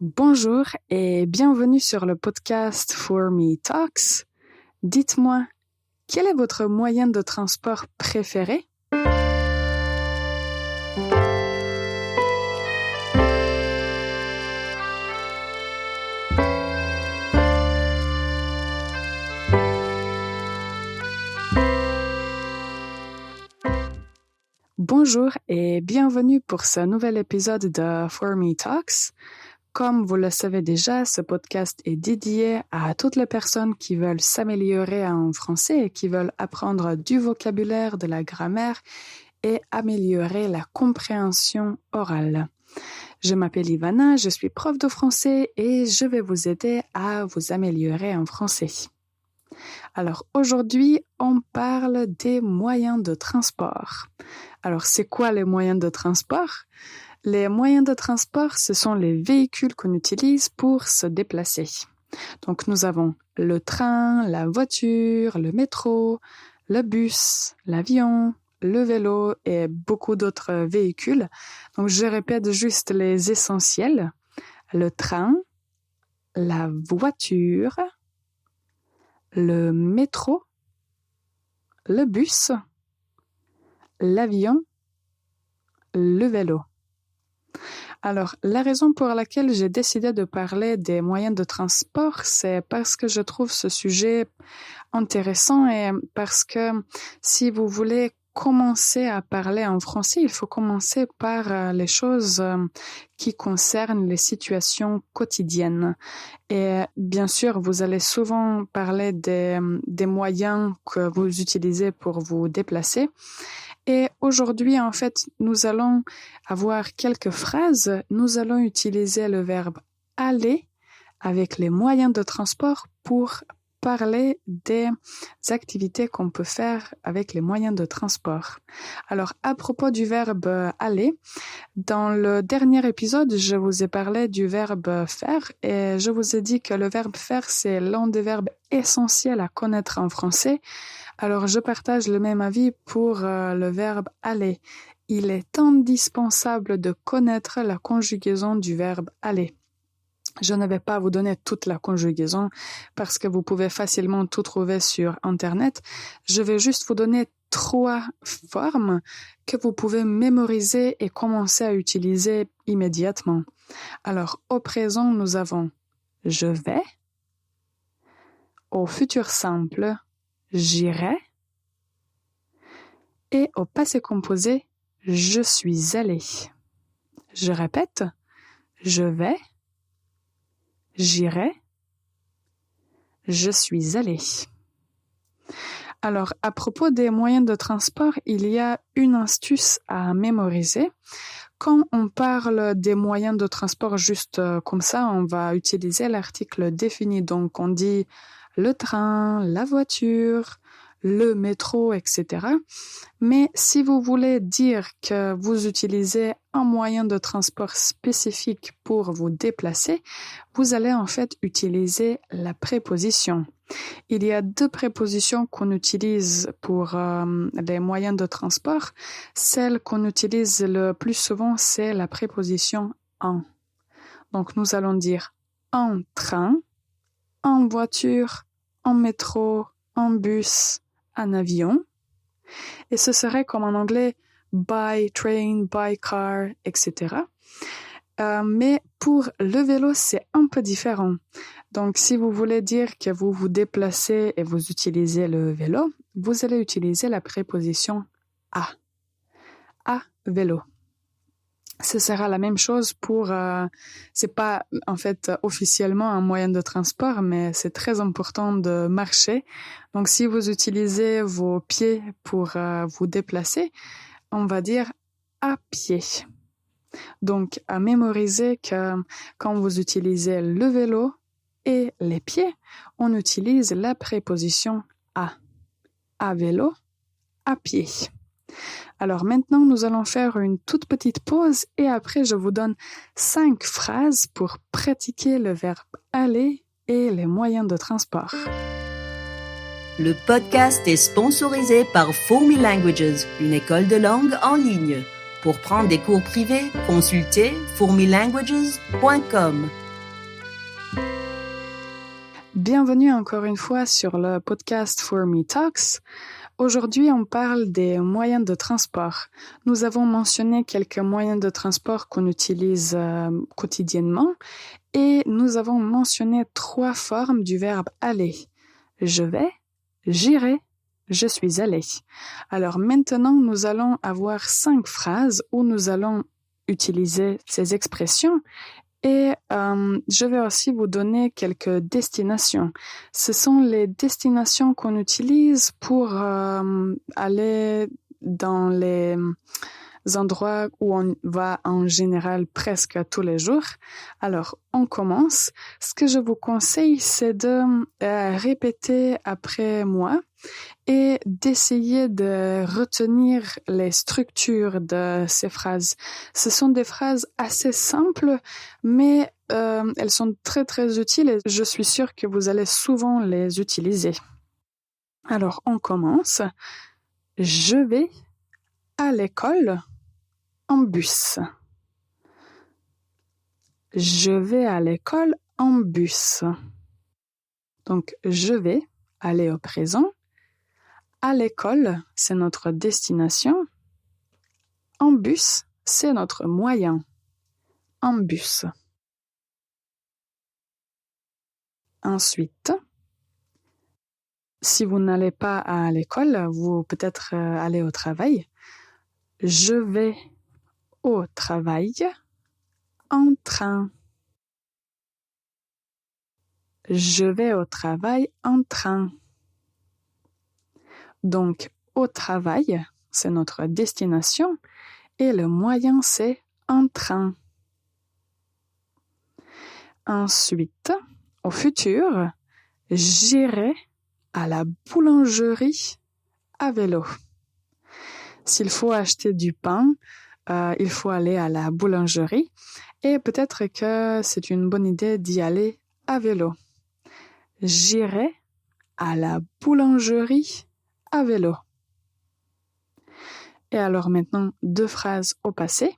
Bonjour et bienvenue sur le podcast For Me Talks. Dites-moi, quel est votre moyen de transport préféré? Bonjour et bienvenue pour ce nouvel épisode de For Me Talks. Comme vous le savez déjà, ce podcast est dédié à toutes les personnes qui veulent s'améliorer en français et qui veulent apprendre du vocabulaire, de la grammaire et améliorer la compréhension orale. Je m'appelle Ivana, je suis prof de français et je vais vous aider à vous améliorer en français. Alors aujourd'hui, on parle des moyens de transport. Alors c'est quoi les moyens de transport? Les moyens de transport, ce sont les véhicules qu'on utilise pour se déplacer. Donc nous avons le train, la voiture, le métro, le bus, l'avion, le vélo et beaucoup d'autres véhicules. Donc je répète juste les essentiels. Le train, la voiture, le métro, le bus, l'avion, le vélo. Alors, la raison pour laquelle j'ai décidé de parler des moyens de transport, c'est parce que je trouve ce sujet intéressant et parce que si vous voulez commencer à parler en français, il faut commencer par les choses qui concernent les situations quotidiennes. Et bien sûr, vous allez souvent parler des moyens que vous utilisez pour vous déplacer. Et aujourd'hui, en fait, nous allons avoir quelques phrases. Nous allons utiliser le verbe aller avec les moyens de transport pour parler des activités qu'on peut faire avec les moyens de transport. Alors, à propos du verbe aller, dans le dernier épisode, je vous ai parlé du verbe faire et je vous ai dit que le verbe faire, c'est l'un des verbes essentiels à connaître en français. Alors, je partage le même avis pour le verbe aller. Il est indispensable de connaître la conjugaison du verbe aller. Je ne vais pas vous donner toute la conjugaison parce que vous pouvez facilement tout trouver sur Internet. Je vais juste vous donner 3 formes que vous pouvez mémoriser et commencer à utiliser immédiatement. Alors, au présent, nous avons « je vais », au futur simple « j'irai » et au passé composé « je suis allé ». Je répète, je vais, j'irai, je suis allé. Alors, à propos des moyens de transport, il y a une astuce à mémoriser. Quand on parle des moyens de transport juste comme ça, on va utiliser l'article défini. Donc, on dit le train, la voiture, le métro, etc. Mais si vous voulez dire que vous utilisez un moyen de transport spécifique pour vous déplacer, vous allez en fait utiliser la préposition. Il y a 2 prépositions qu'on utilise pour les moyens de transport. Celle qu'on utilise le plus souvent, c'est la préposition « en ». Donc, nous allons dire « en train », « en voiture », « en métro », « en bus », « en avion ». Et ce serait comme en anglais « by train »,« by car », etc. Mais pour le vélo, c'est un peu différent. Donc, si vous voulez dire que vous vous déplacez et vous utilisez le vélo, vous allez utiliser la préposition « à ». « À vélo ». Ce sera la même chose pour, c'est pas en fait officiellement un moyen de transport, mais c'est très important de marcher. Donc si vous utilisez vos pieds pour vous déplacer, on va dire à pied. Donc à mémoriser que quand vous utilisez le vélo et les pieds, on utilise la préposition à vélo, à pied. Alors maintenant, nous allons faire une toute petite pause et après, je vous donne 5 phrases pour pratiquer le verbe aller et les moyens de transport. Le podcast est sponsorisé par For Me Languages, une école de langue en ligne. Pour prendre des cours privés, consultez formelanguages.com. Bienvenue encore une fois sur le podcast For Me Talks. Aujourd'hui, on parle des moyens de transport. Nous avons mentionné quelques moyens de transport qu'on utilise quotidiennement et nous avons mentionné 3 formes du verbe aller. Je vais, j'irai, je suis allé. Alors maintenant, nous allons avoir 5 phrases où nous allons utiliser ces expressions. Et je vais aussi vous donner quelques destinations. Ce sont les destinations qu'on utilise pour aller dans les endroits où on va en général presque tous les jours. Alors, on commence. Ce que je vous conseille, c'est de répéter après moi et d'essayer de retenir les structures de ces phrases. Ce sont des phrases assez simples, mais elles sont très très utiles et je suis sûre que vous allez souvent les utiliser. Alors, on commence. Je vais à l'école en bus. Je vais à l'école en bus. Donc, je vais aller au présent. À l'école, c'est notre destination. En bus, c'est notre moyen. En bus. Ensuite, si vous n'allez pas à l'école, vous peut-être allez au travail. Je vais au travail en train. Je vais au travail en train. Donc, au travail, c'est notre destination et le moyen, c'est en train. Ensuite, au futur, j'irai à la boulangerie à vélo. S'il faut acheter du pain, il faut aller à la boulangerie et peut-être que c'est une bonne idée d'y aller à vélo. J'irai à la boulangerie à vélo. Et alors maintenant, 2 phrases au passé.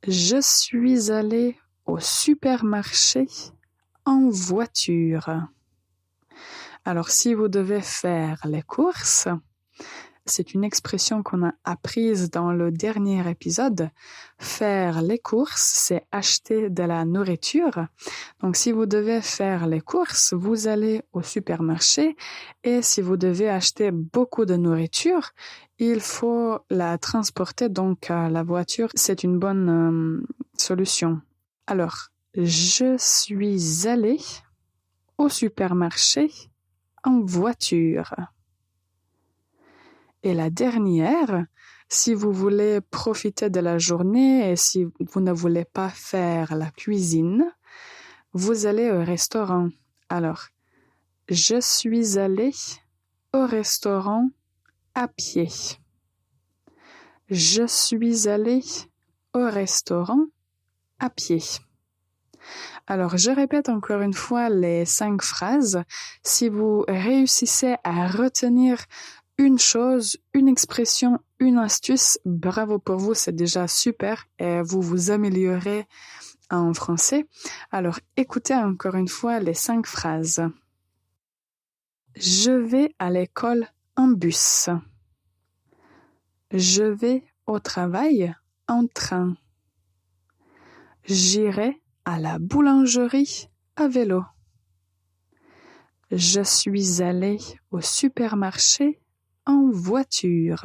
Je suis allée au supermarché en voiture. Alors si vous devez faire les courses, c'est une expression qu'on a apprise dans le dernier épisode. Faire les courses, c'est acheter de la nourriture. Donc, si vous devez faire les courses, vous allez au supermarché et si vous devez acheter beaucoup de nourriture, il faut la transporter. Donc, la voiture, c'est une bonne solution. Alors, je suis allée au supermarché en voiture. Et la dernière, si vous voulez profiter de la journée et si vous ne voulez pas faire la cuisine, vous allez au restaurant. Alors, je suis allée au restaurant à pied. Je suis allée au restaurant à pied. Alors, je répète encore une fois les 5 phrases. Si vous réussissez à retenir une chose, une expression, une astuce, bravo pour vous, c'est déjà super et vous vous améliorez en français. Alors, écoutez encore une fois les 5 phrases. Je vais à l'école en bus. Je vais au travail en train. J'irai à la boulangerie à vélo. Je suis allée au supermarché en voiture.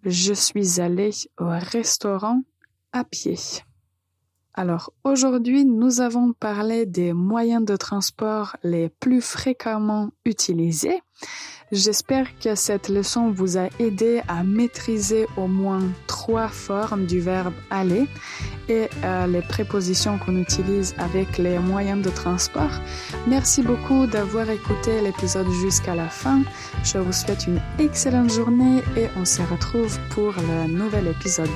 Je suis allée au restaurant à pied. Alors aujourd'hui, nous avons parlé des moyens de transport les plus fréquemment utilisés. J'espère que cette leçon vous a aidé à maîtriser au moins 3 formes du verbe aller et les prépositions qu'on utilise avec les moyens de transport. Merci beaucoup d'avoir écouté l'épisode jusqu'à la fin. Je vous souhaite une excellente journée et on se retrouve pour le nouvel épisode.